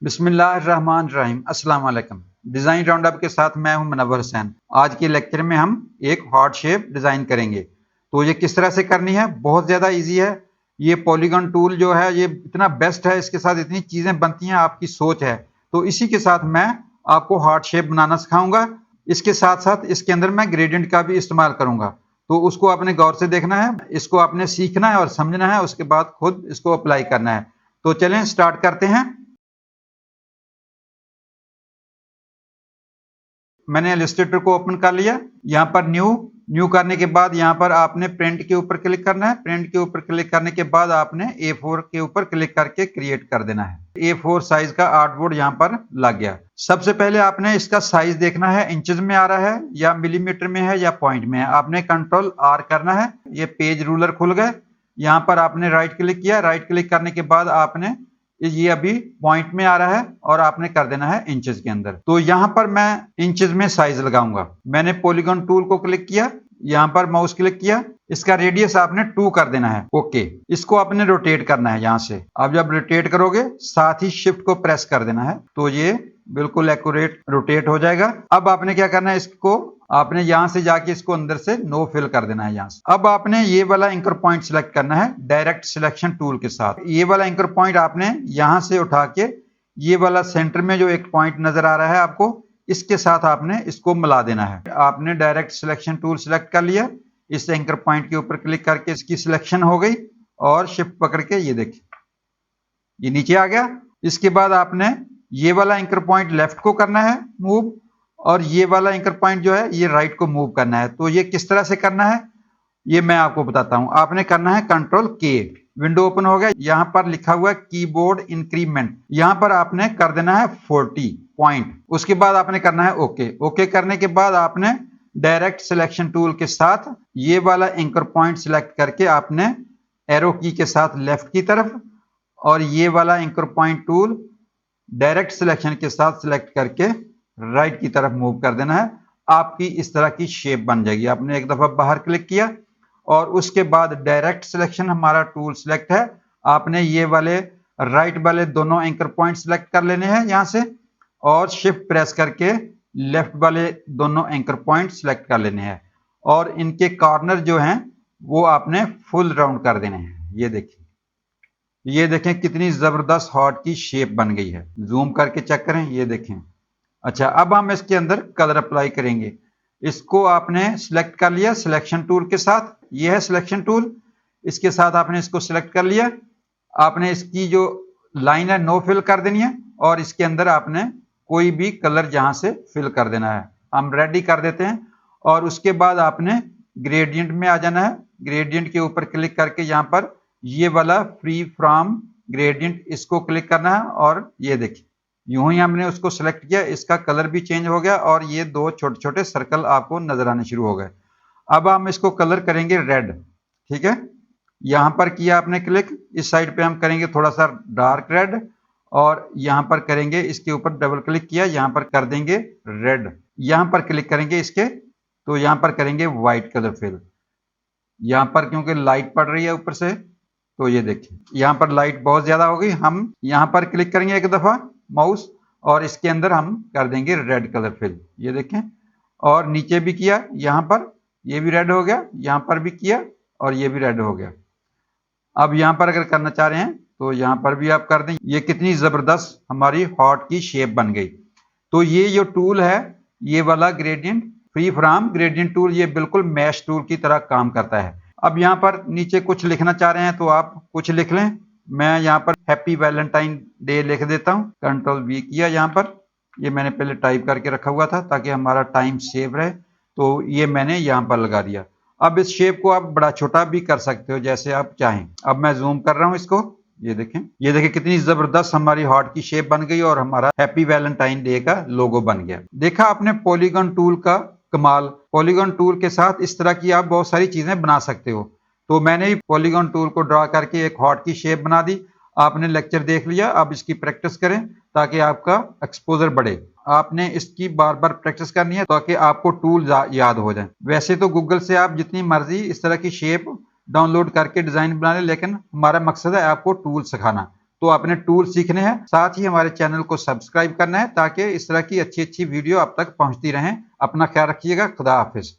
बिस्मिल्लाहिर्रहमानिर्रहीम। अस्सलाम वालेकुम। डिज़ाइन राउंडअप के साथ मैं हूं मुनव्वर हुसैन। आज के लेक्चर में हम एक हार्ट शेप डिज़ाइन करेंगे। तो ये किस तरह से करनी है, बहुत ज़्यादा इजी है। ये पॉलीगॉन टूल जो है ये इतना बेस्ट है, इसके साथ इतनी चीज़ें बनती हैं, आपकी सोच है। तो इसी के साथ मैं आपको हार्ट शेप बनाना सिखाऊंगा। इसके साथ साथ इसके अंदर मैं ग्रेडियंट का भी इस्तेमाल करूंगा, तो उसको आपने गौर से देखना है, इसको आपने सीखना है और समझना है, उसके बाद खुद इसको अप्लाई करना है। तो चलें स्टार्ट करते हैं। मैंने इलस्ट्रेटर को ओपन कर लिया। यहाँ पर न्यू करने के बाद यहाँ पर आपने प्रिंट के ऊपर क्लिक करना है। प्रिंट के ऊपर क्लिक करने के बाद आपने A4 के ऊपर क्लिक करके क्रिएट कर देना है। A4 साइज का आर्टबोर्ड यहाँ पर लग गया। सबसे पहले आपने इसका साइज देखना है, इंचेस में आ रहा है या मिलीमीटर में है या पॉइंट में है। आपने कंट्रोल R करना है। ये पेज रूलर खुल गए। यहाँ पर आपने राइट क्लिक किया। राइट क्लिक करने के बाद आपने ये अभी पॉइंट में आ रहा है और आपने कर देना है इंचेस के अंदर। तो यहां पर मैं इंचेस में साइज लगाऊंगा। मैंने पॉलीगॉन टूल को क्लिक किया, यहां पर माउस क्लिक किया, इसका रेडियस आपने 2 कर देना है। ओके, इसको आपने रोटेट करना है यहां से। अब जब रोटेट करोगे साथ ही शिफ्ट को प्रेस कर देना है, तो ये बिल्कुल एक्यूरेट रोटेट हो जाएगा। अब आपने क्या करना है, इसको आपने यहां से जाके इसको अंदर से नो फिल कर देना है यहां से। अब आपने ये वाला एंकर पॉइंट सिलेक्ट करना है डायरेक्ट सिलेक्शन टूल के साथ। ये वाला एंकर पॉइंट आपने यहां से उठा के ये वाला सेंटर में जो एक पॉइंट नजर आ रहा है आपको, इसके साथ आपने इसको मिला देना है। आपने डायरेक्ट सिलेक्शन टूल सिलेक्ट कर लिया। इस एंकर पॉइंट के ऊपर क्लिक करके इसकी सिलेक्शन हो गई और शिफ्ट पकड़ के ये देखिए ये नीचे आ गया। इसके बाद आपने ये वाला एंकर पॉइंट लेफ्ट को करना है मूव, और ये वाला एंकर पॉइंट जो है ये राइट को मूव करना है। तो ये किस तरह से करना है ये मैं आपको बताता हूं। आपने करना है कंट्रोल K। विंडो ओपन हो गया। यहां पर लिखा हुआ है कीबोर्ड इंक्रीमेंट, यहां पर आपने कर देना है 40 पॉइंट। उसके बाद आपने करना है ओके। ओके करने के बाद आपने डायरेक्ट सिलेक्शन टूल के साथ ये वाला एंकर पॉइंट सिलेक्ट करके आपने एरो की के साथ लेफ्ट की तरफ, और ये वाला anchor point tool direct selection के साथ सिलेक्ट करके राइट की तरफ मूव कर देना है। आपकी इस तरह की शेप बन जाएगी। आपने एक दफा बाहर क्लिक किया और उसके बाद डायरेक्ट सिलेक्शन हमारा टूल सिलेक्ट है। आपने ये वाले राइट वाले दोनों एंकर पॉइंट सिलेक्ट कर लेने हैं यहां से, और शिफ्ट प्रेस करके लेफ्ट वाले दोनों एंकर पॉइंट सिलेक्ट कर लेने हैं, और इनके कॉर्नर जो हैं वो आपने फुल राउंड कर देने हैं। ये देखें कितनी जबरदस्त हार्ट की शेप बन गई है। जूम करके चेक करें, ये देखें। अच्छा, अब हम इसके अंदर कलर अप्लाई करेंगे। इसको आपने सिलेक्ट कर लिया सिलेक्शन टूल के साथ। ये है सिलेक्शन टूल, इसके साथ आपने इसको सिलेक्ट कर लिया। आपने इसकी जो लाइन है नो फिल कर देनी है, और इसके अंदर आपने कोई भी कलर जहां से फिल कर देना है। हम रेड ही कर देते हैं। और उसके बाद आपने ग्रेडियंट में आ जाना है। ग्रेडियंट के ऊपर क्लिक करके यहाँ पर ये वाला फ्री फ्रॉम ग्रेडियंट, इसको क्लिक करना है, और ये देखिए यूं ही हमने उसको सिलेक्ट किया, इसका कलर भी चेंज हो गया और ये दो छोटे छोटे सर्कल आपको नजर आने शुरू हो गए। अब हम इसको कलर करेंगे रेड। ठीक है, यहां पर किया आपने क्लिक, इस साइड पे हम करेंगे थोड़ा सा डार्क रेड, और यहां पर करेंगे इसके ऊपर डबल क्लिक किया, यहां पर कर देंगे रेड। यहां पर क्लिक करेंगे इसके, तो यहां पर करेंगे व्हाइट कलर फिल। यहां पर क्योंकि लाइट पड़ रही है ऊपर से, तो ये देखिए यहां पर लाइट बहुत ज्यादा हो गई। हम यहां पर क्लिक करेंगे एक दफा माउस, और इसके अंदर हम कर देंगे रेड कलर फिल। ये देखें, और नीचे भी किया, यहां पर ये भी रेड हो गया, यहां पर भी किया और ये भी रेड हो गया। अब यहां पर अगर करना चाह रहे हैं तो यहां पर भी आप कर दें। ये कितनी जबरदस्त हमारी हार्ट की शेप बन गई। तो ये जो टूल है ये वाला gradient free from gradient tool, ये बिल्कुल मैश टूल की तरह काम करता है। अब यहाँ पर नीचे कुछ लिखना चाह रहे हैं तो आप कुछ लिख लें। मैं यहाँ पर हैप्पी वैलेंटाइन डे लिख देता हूँ। कंट्रोल V किया, यहाँ पर ये मैंने पहले टाइप करके रखा हुआ था ताकि हमारा टाइम सेव रहे, तो ये मैंने यहाँ पर लगा दिया। अब इस शेप को आप बड़ा छोटा भी कर सकते हो जैसे आप चाहें। अब मैं जूम कर रहा हूँ इसको, ये देखें कितनी जबरदस्त हमारी हार्ट की शेप बन गई और हमारा हैप्पी वैलेंटाइन डे का लोगो बन गया। देखा आपने पॉलीगॉन टूल का कमाल। पॉलीगॉन टूल के साथ इस तरह की आप बहुत सारी चीजें बना सकते हो। तो मैंने भी पॉलीगॉन टूल को ड्रा करके एक हार्ट की शेप बना दी। आपने लेक्चर देख लिया, अब इसकी प्रैक्टिस करें ताकि आपका एक्सपोजर बढ़े। आपने इसकी बार बार प्रैक्टिस करनी है ताकि आपको टूल याद हो जाए। वैसे तो गूगल से आप जितनी मर्जी इस तरह की शेप डाउनलोड करके डिजाइन बना ले, लेकिन हमारा मकसद है आपको टूल सिखाना। तो आपने टूल सीखने हैं, साथ ही हमारे चैनल को सब्सक्राइब करना है ताकि इस तरह की अच्छी अच्छी वीडियो आप तक पहुंचती रहें। अपना ख्याल रखिएगा। खुदा हाफिज।